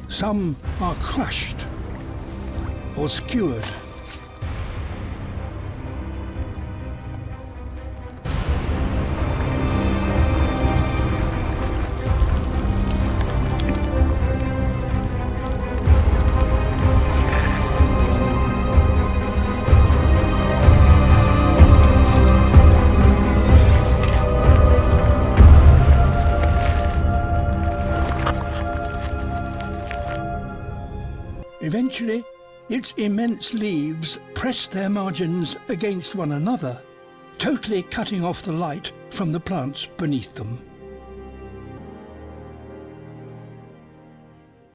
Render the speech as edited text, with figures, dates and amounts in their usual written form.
Some are crushed or skewered. Eventually, its immense leaves press their margins against one another, totally cutting off the light from the plants beneath them.